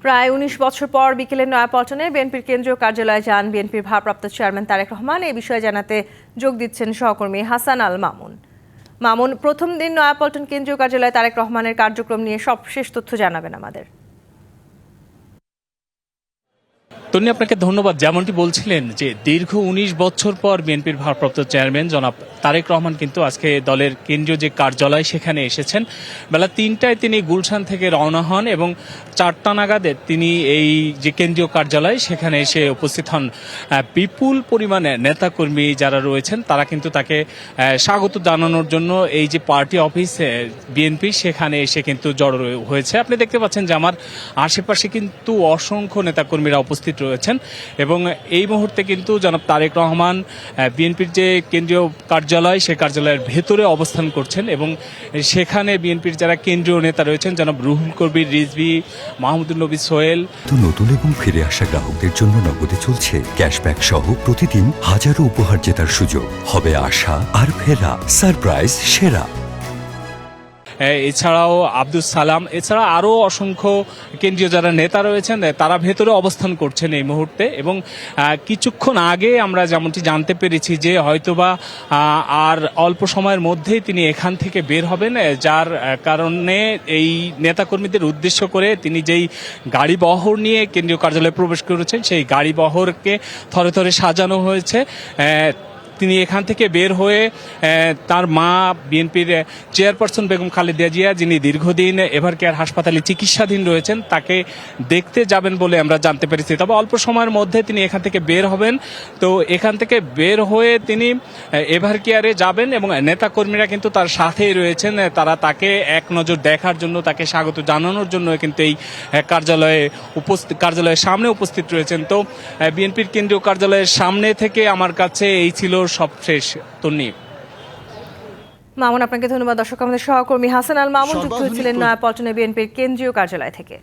প্রায় ১৯ বছর পর বিকেলে নয়াপল্টনে বিএনপির কেন্দ্রীয় কার্যালয়ে যান বিএনপির ভারপ্রাপ্ত চেয়ারম্যান তারেক রহমান। এই বিষয়ে জানাতে যোগ দিচ্ছেন সহকর্মী হাসান আল মামুন। মামুন, প্রথম দিন নয়াপল্টন কেন্দ্রীয় কার্যালয়ে তারেক রহমানের কার্যক্রম নিয়ে সবশেষ তথ্য জানাবেন আমাদের। তন্নি, আপনাকে ধন্যবাদ। যেমনটি বলছিলেন যে দীর্ঘ ১৯ বছর পর বিএনপির ভারপ্রাপ্ত চেয়ারম্যান জনাব তারেক রহমান কিন্তু আজকে দলের কেন্দ্রীয় যে কার্যালয় সেখানে এসেছেন। বেলা ৩টায় তিনি গুলশান থেকে রওনা হন এবং ৪টা নাগাদে তিনি এই যে কেন্দ্রীয় কার্যালয় সেখানে এসে উপস্থিত হন। বিপুল পরিমাণে নেতাকর্মী যারা রয়েছেন তারা কিন্তু তাকে স্বাগত জানানোর জন্য এই যে পার্টি অফিস বিএনপি সেখানে এসে কিন্তু জড়ো হয়েছে। আপনি দেখতে পাচ্ছেন যে আমার আশেপাশে কিন্তু অসংখ্য নেতাকর্মীরা উপস্থিত রয়েছেন এবং এই মুহূর্তে কিন্তু জনাব তারেক রহমান বিএনপির যে কেন্দ্রীয় কার্যালয় সেই কার্যালয়ের ভেতরে অবস্থান করছেন এবং সেখানে বিএনপির যারা কেন্দ্রীয় নেতা রয়েছেন জনাব রুহুল কবির রিজভী, মাহমুদুল নবী সোহেল। নতুন এবং ফিরে আসা গ্রাহকদের জন্য নগদে চলছে ক্যাশব্যাক সহ প্রতিদিন হাজারো উপহার জেতার সুযোগ। হবে আশা আর ফেরা, সারপ্রাইজ সেরা। এছাড়াও আব্দুল সালাম, এছাড়া আরও অসংখ্য কেন্দ্রীয় যারা নেতা রয়েছেন তারা ভেতরে অবস্থান করছেন এই মুহূর্তে। এবং কিছুক্ষণ আগে আমরা যেমনটি জানতে পেরেছি যে হয়তোবা আর অল্প সময়ের মধ্যেই তিনি এখান থেকে বের হবেন, যার কারণে এই নেতাকর্মীদের উদ্দেশ্য করে তিনি যেই গাড়ি বহর নিয়ে কেন্দ্রীয় কার্যালয়ে প্রবেশ করেছেন সেই গাড়ি বহরকে থরে থরে সাজানো হয়েছে। তিনি এখান থেকে বের হয়ে তার মা বিএনপির চেয়ারপারসন বেগম খালেদা জিয়া, যিনি দীর্ঘদিন এভারকেয়ার হাসপাতালে চিকিৎসাধীন রয়েছেন, তাকে দেখতে যাবেন বলে আমরা জানতে পেরেছি। তবে অল্প সময়ের মধ্যে তিনি এখান থেকে বের হবেন। তো এখান থেকে বের হয়ে তিনি এভারকেয়ারে যাবেন এবং নেতাকর্মীরা কিন্তু তার সাথেই রয়েছেন। তারা তাকে এক নজর দেখার জন্য, তাকে স্বাগত জানানোর জন্য কিন্তু এই কার্যালয়ের সামনে উপস্থিত রয়েছেন। তো বিএনপির কেন্দ্রীয় কার্যালয়ের সামনে থেকে আমার কাছে এই ছিল সবশেষ। তন্নি। মামুন, আপনাকে ধন্যবাদ। দর্শক, আমাদের সহকর্মী হাসান আল মামুন যুক্ত হয়েছিলেন নয়াপল্টনে বিএনপির কেন্দ্রীয় কার্যালয় থেকে।